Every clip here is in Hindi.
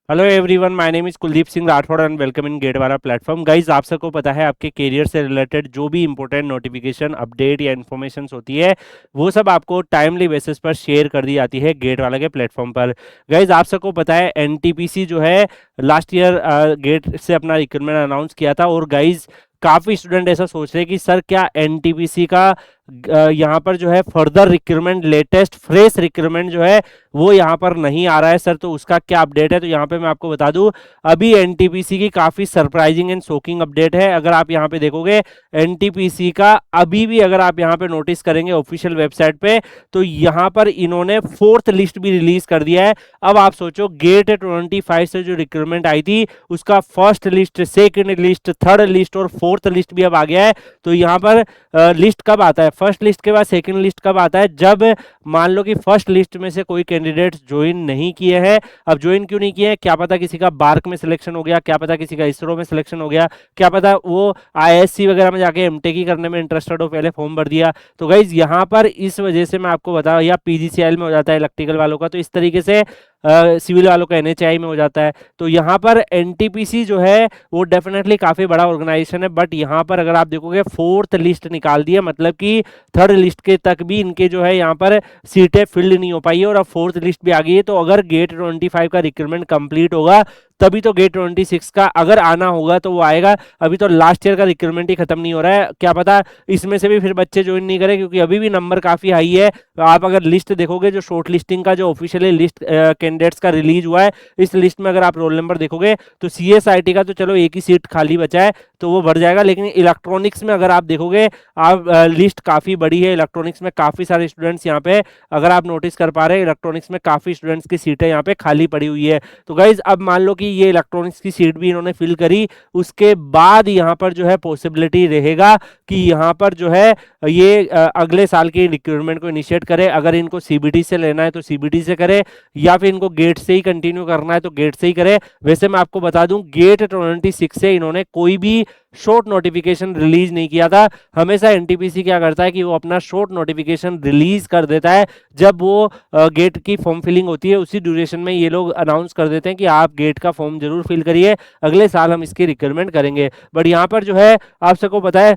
Hello everyone, my name is Kuldeep Singh Rathore and welcome in GATE वाला प्लेटफॉर्म। गाइज, आप सबको पता है आपके करियर से रिलेटेड जो भी इंपॉर्टेंट नोटिफिकेशन अपडेट या इन्फॉर्मेशन होती है वो सब आपको टाइमली बेसिस पर शेयर कर दी जाती है गेट वाला के प्लेटफॉर्म पर। गाइज, आप सबको पता है एनटीपीसी जो है लास्ट ईयर गेट से अपना रिक्रूटमेंट अनाउंस किया था। और गाइज, काफ़ी स्टूडेंट ऐसा सोच रहे हैं कि सर क्या एनटीपीसी का यहाँ पर जो है further recruitment, latest fresh recruitment जो है वो यहाँ पर नहीं आ रहा है सर, तो उसका क्या अपडेट है। तो यहाँ पे मैं आपको बता दूं, अभी एनटीपीसी की काफ़ी सरप्राइजिंग एंड शॉकिंग अपडेट है। अगर आप यहाँ पे देखोगे एनटीपीसी का अभी भी अगर आप यहाँ पे नोटिस करेंगे ऑफिशियल वेबसाइट पे, तो यहाँ पर इन्होंने फोर्थ लिस्ट भी रिलीज कर दिया है। अब आप सोचो, गेट 25 से जो रिक्रूटमेंट आई थी उसका first list, second list, third list और फोर्थ लिस्ट भी अब आ गया है। तो यहाँ पर लिस्ट कब आता है, फर्स्ट लिस्ट के बाद सेकंड लिस्ट कब आता है, जब मान लो कि फर्स्ट लिस्ट में से कोई कैंडिडेट ज्वाइन नहीं किए हैं। अब ज्वाइन क्यों नहीं किए हैं, क्या पता किसी का बार्क में सिलेक्शन हो गया, क्या पता किसी का इसरो में सिलेक्शन हो गया, क्या पता वो आईएससी वगैरह में जाके एमटेक करने में इंटरेस्टेड हो, पहले फॉर्म भर दिया। तो गाइज यहाँ पर इस वजह से मैं आपको बता, या पीजीसीएल में हो जाता है इलेक्ट्रिकल वालों का, तो इस तरीके से सिविल वालों का एनएचआई में हो जाता है। तो यहाँ पर एनटीपीसी जो है वो डेफिनेटली काफी बड़ा ऑर्गेनाइजेशन है, बट यहाँ पर अगर आप देखोगे फोर्थ लिस्ट निकाल दी है, मतलब कि थर्ड लिस्ट के तक भी इनके जो है यहाँ पर सीटें फिल्ड नहीं हो पाई है और अब फोर्थ लिस्ट भी आ गई है। तो अगर गेट 25 का रिक्रूटमेंट कंप्लीट होगा तभी तो गेट 26 का अगर आना होगा तो वो आएगा। अभी तो लास्ट ईयर का रिक्रूटमेंट ही खत्म नहीं हो रहा है, क्या पता इसमें से भी फिर बच्चे ज्वाइन नहीं करें, क्योंकि अभी भी नंबर काफी हाई है। आप अगर लिस्ट देखोगे, जो शॉर्ट लिस्टिंग का जो ऑफिशियली लिस्ट कैंडिडेट्स का रिलीज हुआ है, इस लिस्ट में अगर आप रोल नंबर देखोगे तो सीएसआईटी का तो चलो एक ही सीट खाली बचा है तो वो बढ़ जाएगा, लेकिन इलेक्ट्रॉनिक्स में अगर आप देखोगे, आप लिस्ट काफी बड़ी है। इलेक्ट्रॉनिक्स में काफी सारे स्टूडेंट्स यहाँ पे, अगर आप नोटिस कर पा रहे हैं, इलेक्ट्रॉनिक्स में काफी स्टूडेंट्स की सीटें यहाँ पे खाली पड़ी हुई है। तो गाइज, अब मान लो कि ये इलेक्ट्रॉनिक्स की सीट भी इन्होंने फिल करी, उसके बाद यहाँ पर जो है पॉसिबिलिटी रहेगा कि यहाँ पर जो है ये अगले साल के रिक्रूटमेंट को इनिशिएट करे। अगर इनको सीबीटी से लेना है तो सीबीटी से करे, या फिर इनको गेट से ही कंटिन्यू करना है तो गेट से ही करे। वैसे मैं आपको बता दूं, गेट 26 से इन्होंने कोई भी शॉर्ट नोटिफिकेशन रिलीज नहीं किया था। हमेशा एनटीपीसी क्या करता है कि वो अपना शॉर्ट नोटिफिकेशन रिलीज कर देता है जब वो गेट की फॉर्म फिलिंग होती है, उसी ड्यूरेशन में ये लोग अनाउंस कर देते हैं कि आप गेट का फॉर्म जरूर फिल करिए, अगले साल हम इसकी रिक्रूटमेंट करेंगे। बट यहाँ पर जो है आप सबको पता है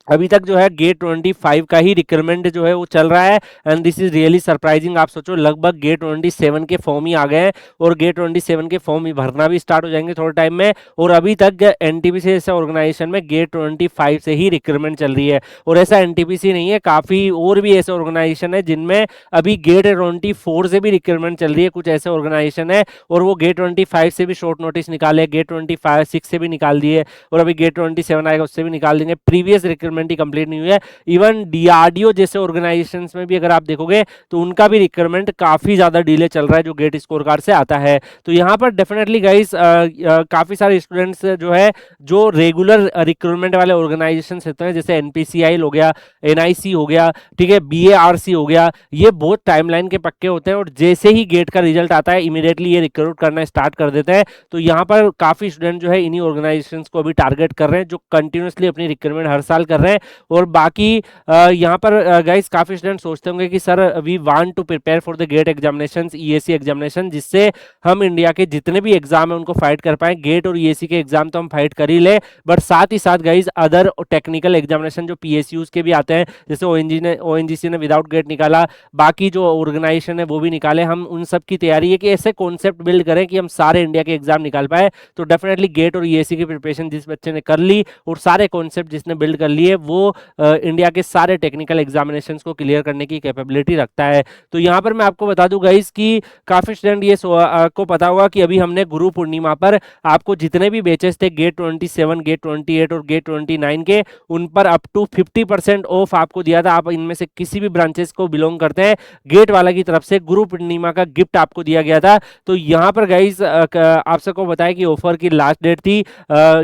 अभी तक जो है गेट 25 का ही रिक्रूटमेंट जो है वो चल रहा है, and this is really surprising. आप सोचो, लगभग गेट 27 के फॉर्म ही आ गए हैं और गेट 27 के फॉर्म ही भरना भी स्टार्ट हो जाएंगे थोड़े टाइम में, और अभी तक एनटीपीसी जैसे ऑर्गेनाइजेशन में गेट 25 से ही रिक्रूटमेंट चल रही है। और ऐसा एनटीपीसी नहीं है, काफी और भी ऐसे ऑर्गेनाइजेशन है जिनमें अभी गेट 24 से भी रिक्रूटमेंट चल रही है। कुछ ऐसे ऑर्गेनाइजेशन है और वो गेट 25 से भी शॉर्ट नोटिस निकाले, गेट 25 से भी निकाल दिए, और अभी गेट 27 आएगा उससे भी निकाल देंगे। प्रीवियस रिक्रूटमेंट ही कंप्लीट नहीं हुई है। इवन डीआरडीओ जैसे ऑर्गेनाइजेशंस में भी अगर आप देखोगे तो उनका भी रिक्रूटमेंट काफी ज्यादा डिले चल रहा है जो गेट स्कोर कार्ड से आता है। तो यहाँ पर डेफिनेटली गाइस काफी सारे स्टूडेंट्स जो है, जो रेगुलर रिक्रूटमेंट वाले ऑर्गेनाइजेशंस होते हैं, जैसे एनपीसीआई हो गया, एनआईसी हो गया, ठीक है, बीएआरसी हो गया, ये बहुत टाइमलाइन के पक्के होते हैं और जैसे ही गेट का रिजल्ट आता है इमीडिएटली ये रिक्रूट करना स्टार्ट कर देते हैं। तो यहाँ पर काफी स्टूडेंट जो है इन्हीं ऑर्गेनाइजेशंस को अभी टारगेट कर रहे हैं, जो कंटिन्यूसली अपनी रिक्रूटमेंट हर साल कर रहे हैं। और बाकी यहाँ पर गाइस काफी स्टूडेंट सोचते होंगे कि sir we want to prepare for the GATE examinations, ESE examination, जिससे हम इंडिया के जितने भी एग्जाम है उनको फाइट कर पाए। गेट और ईएसी के एग्जाम तो हम फाइट कर ही ले, बट साथ ही साथ गाइस अदर टेक्निकल एग्जामिनेशन जो पीएसयूज के भी आते हैं, जैसे ओएनजीसी ने विदाउट गेट निकाला, बाकी जो ऑर्गेनाइजेशन है वो भी निकाले, हम उन सब की तैयारी है कि ऐसे कॉन्सेप्ट बिल्ड करें कि हम सारे इंडिया के एग्जाम निकाल पाए। तो डेफिनेटली गेट और ईएसी की प्रिपरेशन जिस बच्चे ने कर ली और सारे कॉन्सेप्ट जिसने बिल्ड कर लिए, वो इंडिया के सारे टेक्निकल एग्जामिनेशंस को क्लियर करने की कैपेबिलिटी रखता है। तो यहाँ पर मैं आपको बता दूं गाइस कि काफी स्टूडेंट ये को पता होगा कि अभी हमने गुरु पूर्णिमा पर आपको जितने भी बैचेस थे गेट 27, गेट 28 और गेट 29 के, उन पर अप टू 50% ऑफ आपको दिया था। आप इनमें से किसी भी ब्रांचेस को बिलोंग करते हैं, गेट वाला की तरफ से गुरु पूर्णिमा का गिफ्ट आपको दिया गया था। तो यहाँ पर गाइस आप सबको बताया कि ऑफर की लास्ट डेट थी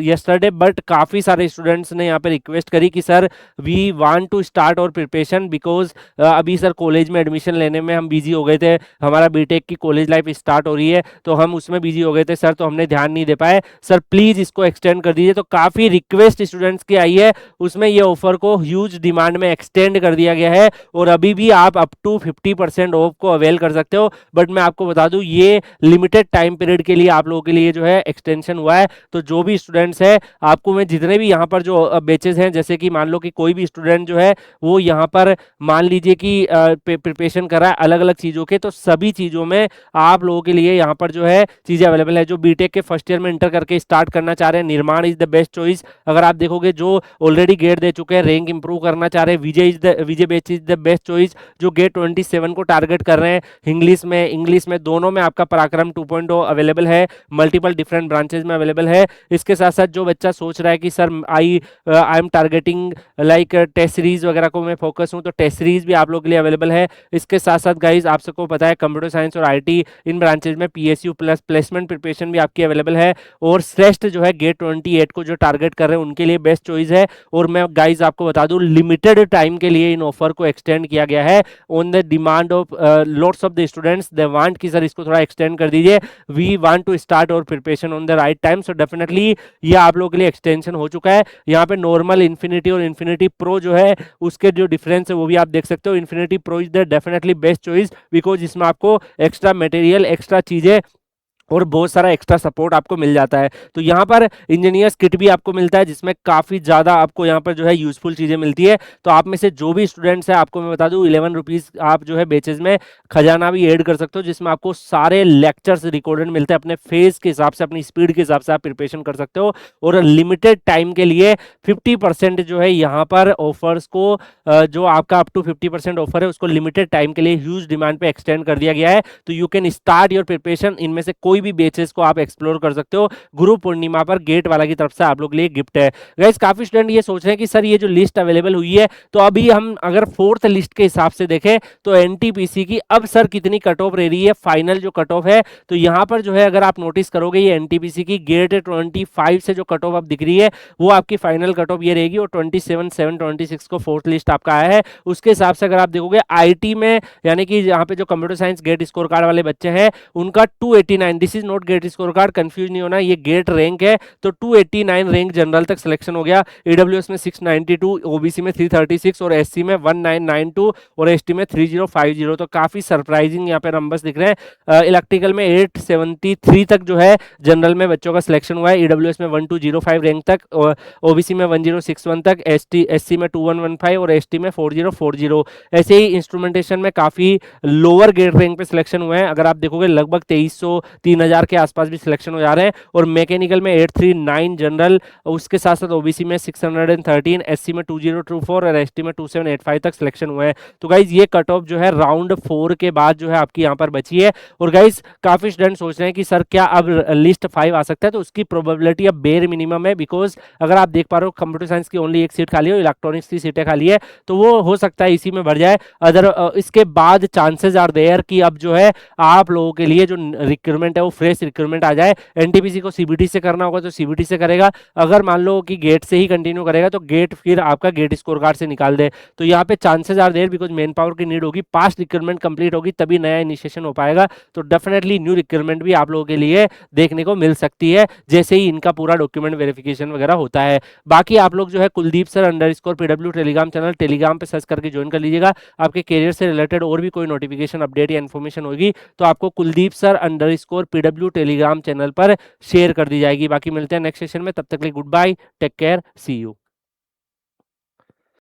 यस्टरडे, बट काफी सारे स्टूडेंट्स ने यहाँ पे रिक्वेस्ट करी कि sir we want to start our preparation because अभी सर कॉलेज में एडमिशन लेने में हम बिजी हो गए थे, हमारा बीटेक की कॉलेज लाइफ स्टार्ट हो रही है तो हम उसमें बिजी हो गए थे सर, तो हमने ध्यान नहीं दे पाए, सर प्लीज इसको एक्सटेंड कर दीजिए। तो काफी रिक्वेस्ट स्टूडेंट्स की आई है, उसमें ये ऑफर को ह्यूज डिमांड में एक्सटेंड कर दिया गया है और अभी भी आप अप टू 50% ऑफ को अवेल कर सकते हो। बट मैं आपको बता दूं ये लिमिटेड टाइम पीरियड के लिए आप लोगों के लिए जो है एक्सटेंशन हुआ है। तो जो भी स्टूडेंट्स है, आपको मैं जितने भी यहाँ पर जो बेचेस हैं, जैसे कि मान लो कि कोई भी स्टूडेंट जो है वो यहाँ पर मान लीजिए कि प्रिपरेशन कर रहा है अलग अलग चीज़ों के, तो सभी चीज़ों में आप लोगों के लिए यहाँ पर जो है चीज़ें अवेलेबल है। जो बीटेक के फर्स्ट ईयर में इंटर करके स्टार्ट करना चाह रहे हैं, निर्माण इज द बेस्ट चॉइस। अगर आप देखोगे जो ऑलरेडी गेट दे चुके हैं, रैंक इंप्रूव करना चाह रहे हैं, विजय बेच इज द बेस्ट चॉइस। जो गेट 27 को टारगेट कर रहे हैं, इंग्लिश में दोनों में आपका पराक्रम 2.0 अवेलेबल है, मल्टीपल डिफरेंट ब्रांचेज में अवेलेबल है। इसके साथ साथ जो बच्चा सोच रहा है कि sir I am targeting like test series वगैरह को मैं फोकस हूं, तो टेस्ट सीरीज भी आप लोगों के लिए अवेलेबल है। इसके साथ साथ गाइज आप सबको पता है कंप्यूटर साइंस और आईटी इन ब्रांचेज में पीएसयू प्लस प्लेसमेंट प्रिपरेशन भी आपकी अवेलेबल है। और श्रेष्ठ जो है गेट 28 को जो टारगेट कर रहे हैं उनके लिए बेस्ट चॉइस है। और मैं गाइज आपको बता दूं लिमिटेड टाइम के लिए इन ऑफर को एक्सटेंड किया गया है on the demand of lots of the students, they want कि सर इसको थोड़ा एक्सटेंड कर दीजिए, we want to start our preparation on the right time. So definitely ये आप लोगों के लिए एक्सटेंशन हो चुका है। यहाँ पे नॉर्मल, इन्फिनिटी और इन्फिनिटी प्रो जो है उसके जो डिफरेंस है वो भी आप देख सकते हो। Infinity pro is the definitely best choice because इसमें आपको एक्स्ट्रा मटेरियल, एक्स्ट्रा चीजें और बहुत सारा एक्स्ट्रा सपोर्ट आपको मिल जाता है। तो यहाँ पर इंजीनियर्स किट भी आपको मिलता है जिसमें काफ़ी ज़्यादा आपको यहाँ पर जो है यूजफुल चीज़ें मिलती है। तो आप में से जो भी स्टूडेंट्स हैं, आपको मैं बता दूँ 11 रुपीज़ आप जो है बेचेज में खजाना भी ऐड कर सकते हो, जिसमें आपको सारे लेक्चर्स रिकॉर्डेड मिलते हैं, अपने फेज के हिसाब से, अपनी स्पीड के हिसाब से आप प्रिपरेशन कर सकते हो। और लिमिटेड टाइम के लिए 50% जो है यहाँ पर ऑफर्स को जो आपका अप टू 50% ऑफर है उसको लिमिटेड टाइम के लिए ह्यूज डिमांड पे एक्सटेंड कर दिया गया है। तो you can start your preparation, इनमें से कोई भी बेचेस को आप एक्सप्लोर कर सकते हो। गुरु पूर्णिमा पर गेट वाला की तरफ से आप लोग के लिए गिफ्ट है। गाइस काफी स्टूडेंट ये सोच रहे हैं कि सर ये जो लिस्ट अवेलेबल हुई है, तो अभी हम अगर फोर्थ लिस्ट के हिसाब से देखें तो एनटीपीसी की अब सर कितनी कट ऑफ रह रही है, फाइनल जो कट ऑफ है, तो यहाँ पर जो है अगर आप नोटिस करोगे ये एनटीपीसी की गेट 25 से जो कट ऑफ अब दिख रही है वो आपकी फाइनल कट ऑफ ये रहेगी। और 27/7/26 को फोर्थ लिस्ट आपका आया है। उसके हिसाब से अगर आप देखोगे आईटी में, यानी कि यहाँ पे जो computer science GATE score card वाले बच्चे हैं उनका 289, this is not GATE score card, confuse नहीं होना, ये गेट रैंक है। तो 289 रैंक जनरल तक सिलेक्शन हो गया। ईडब्ल्यूएस में 692, ओबीसी में 336 और एससी में 1992 और एसटी में 3050। तो काफी सरप्राइजिंग यहाँ पे नंबर्स दिख रहे हैं। इलेक्ट्रिकल में 873 तक जो है जनरल में बच्चों का सिलेक्शन हुआ है, ईडब्ल्यूएस में 1205 रैंक तक, ओबीसी में 1061 तक, एससी में 2115 और एसटी में 4040। ऐसे ही इंस्ट्रूमेंटेशन में काफी लोअर गेट रैंक पे सिलेक्शन हुए हैं। अगर आप देखोगे लगभग 2300 3000 के आसपास भी सिलेक्शन हो जा रहे हैं। और मैकेनिकल में 839 जनरल, उसके साथ साथ ओबीसी में 613, एससी में 2024 और एसटी में 2785 तक सिलेक्शन हुए हैं। तो गाइज ये कट ऑफ जो है राउंड 4 के बाद जो है आपकी यहाँ पर बची है। और गाइज काफी स्टूडेंट सोच रहे हैं कि सर क्या अब लिस्ट 5 आ सकता है, तो उसकी प्रोबेबिलिटी अब बेर मिनिमम है। बिकॉज अगर आप देख पा रहे हो कंप्यूटर साइंस की ओनली एक सीट खाली है, इलेक्ट्रॉनिक्स की सीटें खाली है, तो वो हो सकता है इसी में भर जाए। अदर इसके बाद चांसेस आर देयर कि अब जो है आप लोगों के लिए जो रिक्रूटमेंट है वो फ्रेश रिक्रूटमेंट आ जाए। एनटीपीसी को सीबीटी से करना होगा तो सीबीटी से करेगा, अगर मान लो कि गेट से ही कंटिन्यू करेगा तो गेट फिर आपका गेट स्कोर कार्ड से निकाल दे। तो यहाँ पे chances are there because man power की नीड होगी, पास्ट रिक्रूटमेंट कंप्लीट होगी तभी नया इनिशिएशन हो पाएगा। तो डेफिनेटली न्यू रिक्रूटमेंट भी आप लोगों के लिए देखने को मिल सकती है जैसे ही इनका पूरा डॉक्यूमेंट वेरिफिकेशन वगैरह होता है। बाकी आप लोग जो है Kuldeep sir _PW Telegram channel Telegram पे सर्च करके ज्वाइन कर लीजिएगा। आपके करियर से रिलेटेड और भी कोई नोटिफिकेशन अपडेट या इन्फॉर्मेशन होगी तो आपको Kuldeep sir _PW Telegram channel पर शेयर कर दी जाएगी। बाकी मिलते हैं नेक्स्ट सेशन में, तब तक के लिए good bye, take care, see you.